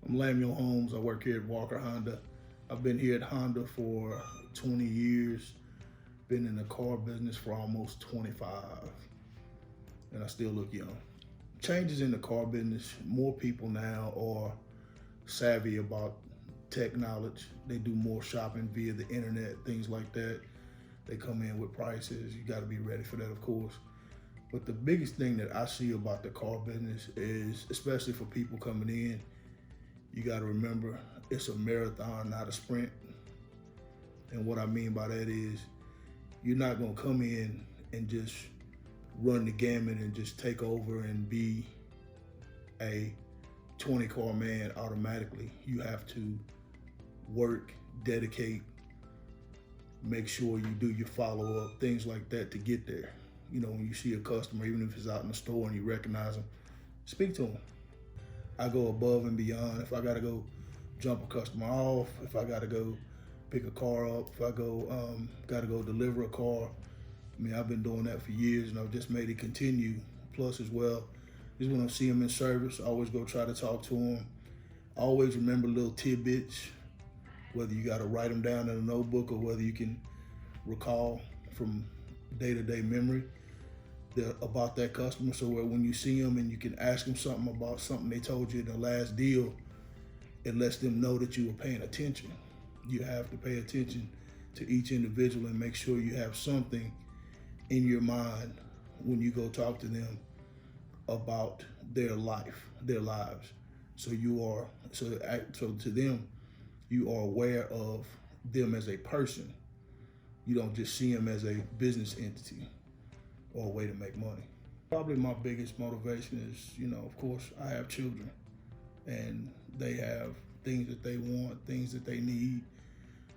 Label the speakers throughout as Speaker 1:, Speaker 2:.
Speaker 1: I'm Lamuel Holmes. I work here at Walker Honda. I've been here at Honda for 20 years, been in the car business for almost 25, and I still look young. Changes in the car business, more people now are savvy about tech knowledge. They do more shopping via the internet, things like that. They come in with prices. You got to be ready for that, of course. But the biggest thing that I see about the car business is, especially for people coming in, you got to remember it's a marathon, not a sprint. And what I mean by that is you're not going to come in and just run the gamut and just take over and be a 20 car man automatically. You have to work, dedicate, make sure you do your follow up, things like that to get there. You know, when you see a customer, even if it's out in the store and you recognize them, speak to them. I go above and beyond. If I gotta go jump a customer off, if I gotta go pick a car up, if I gotta go deliver a car. I mean, I've been doing that for years and I've just made it continue. Plus as well, is when I see them in service, I always go try to talk to them. I always remember little tidbits, whether you gotta write them down in a notebook or whether you can recall from day-to-day memory about that customer, so where when you see them and you can ask them something about something they told you in the last deal, it lets them know that you were paying attention. You have to pay attention to each individual and make sure you have something in your mind when you go talk to them about their life, their lives. So to them, you are aware of them as a person. You don't just see them as a business entity or a way to make money. Probably my biggest motivation is, of course, I have children and they have things that they want, things that they need.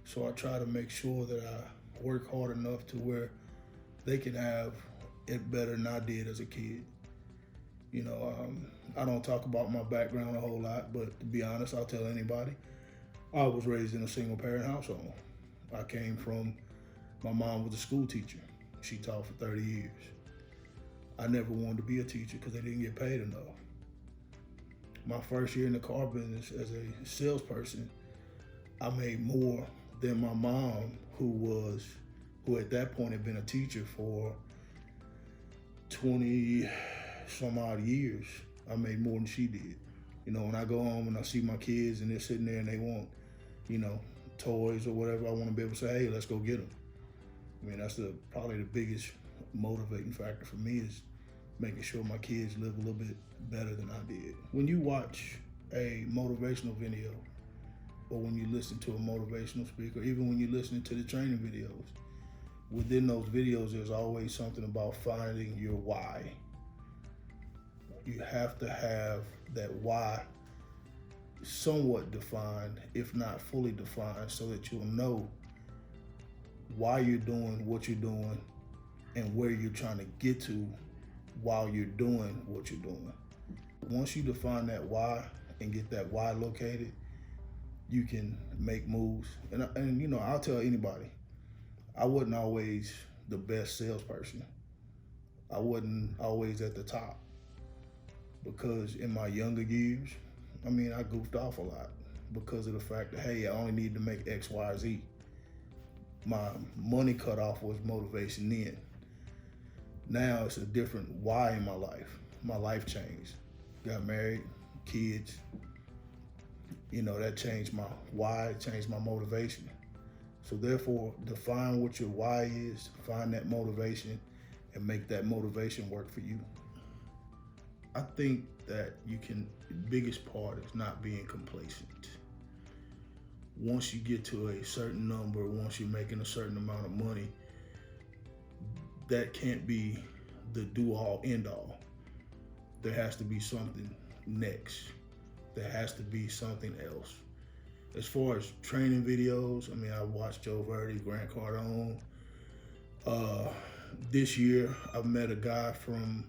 Speaker 1: So I try to make sure that I work hard enough to where they can have it better than I did as a kid. I don't talk about my background a whole lot, but to be honest, I'll tell anybody, I was raised in a single parent household. I came from, my mom was a school teacher. She taught for 30 years. I never wanted to be a teacher because they didn't get paid enough. My first year in the car business as a salesperson, I made more than my mom, who at that point had been a teacher for 20 some odd years. I made more than she did. When I go home and I see my kids and they're sitting there and they want, toys or whatever, I want to be able to say, hey, let's go get them. I mean, that's probably the biggest motivating factor for me, is making sure my kids live a little bit better than I did. When you watch a motivational video, or when you listen to a motivational speaker, even when you're listening to the training videos, within those videos, there's always something about finding your why. You have to have that why somewhat defined, if not fully defined, so that you'll know why you're doing what you're doing and where you're trying to get to while you're doing what you're doing. Once you define that why and get that why located, you can make moves. And I'll tell anybody, I wasn't always the best salesperson. I wasn't always at the top, because in my younger years, I goofed off a lot because of the fact that, hey, I only need to make X, Y, Z. My money cutoff was motivation then. Now it's a different why in my life. My life changed. Got married, kids. That changed my why, changed my motivation. So therefore, define what your why is, find that motivation, and make that motivation work for you. I think that the biggest part is not being complacent. Once you get to a certain number, once you're making a certain amount of money, that can't be the do-all, end-all. There has to be something next. There has to be something else. As far as training videos, I watched Joe Verdi, Grant Cardone. This year, I've met a guy from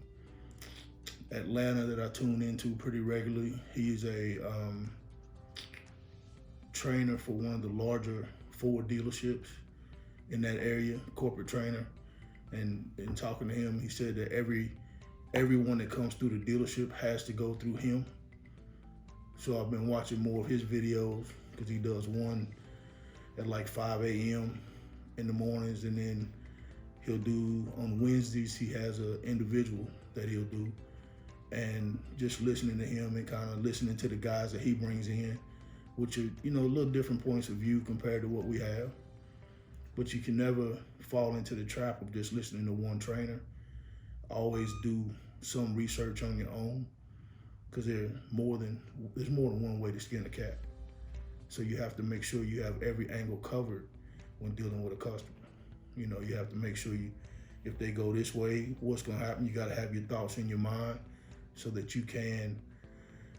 Speaker 1: Atlanta that I tune into pretty regularly. He's a trainer for one of the larger Ford dealerships in that area, corporate trainer. And in talking to him, he said that everyone that comes through the dealership has to go through him. So I've been watching more of his videos because he does one at like 5 a.m. in the mornings, and then he'll do on Wednesdays, he has an individual that he'll do, and just listening to him and kind of listening to the guys that he brings in, which are, you know, a little different points of view compared to what we have. But you can never fall into the trap of just listening to one trainer. Always do some research on your own, because there's more than one way to skin a cat. So you have to make sure you have every angle covered when dealing with a customer. You know, you have to make sure if they go this way, what's gonna happen? You gotta have your thoughts in your mind so that you can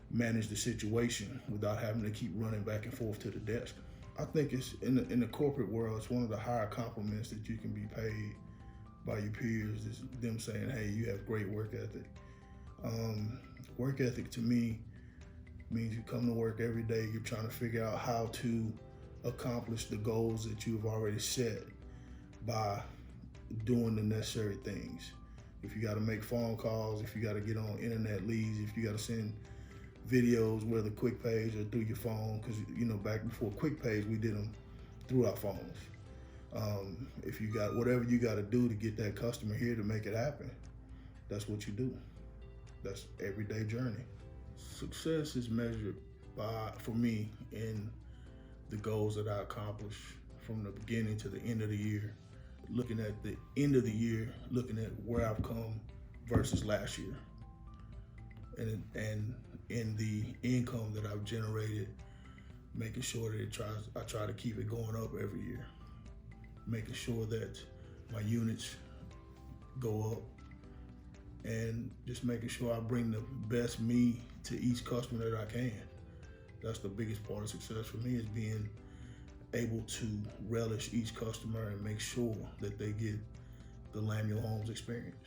Speaker 1: manage the situation without having to keep running back and forth to the desk. I think it's in the corporate world, it's one of the higher compliments that you can be paid by your peers, is them saying, hey, you have great work ethic. Work ethic to me means you come to work every day, you're trying to figure out how to accomplish the goals that you've already set by doing the necessary things. If you got to make phone calls, if you got to get on internet leads, if you got to send videos, whether QuickPage or through your phone, because, you know, back before QuickPage, we did them through our phones. If you got whatever you got to do to get that customer here to make it happen, that's what you do. That's everyday journey. Success is measured by, for me, in the goals that I accomplish from the beginning to the end of the year. Looking at the end of the year, looking at where I've come versus last year, and in the income that I've generated, making sure that I try to keep it going up every year, making sure that my units go up, and just making sure I bring the best me to each customer that I can. That's the biggest part of success for me, is being able to relish each customer and make sure that they get the Lamuel Holmes experience.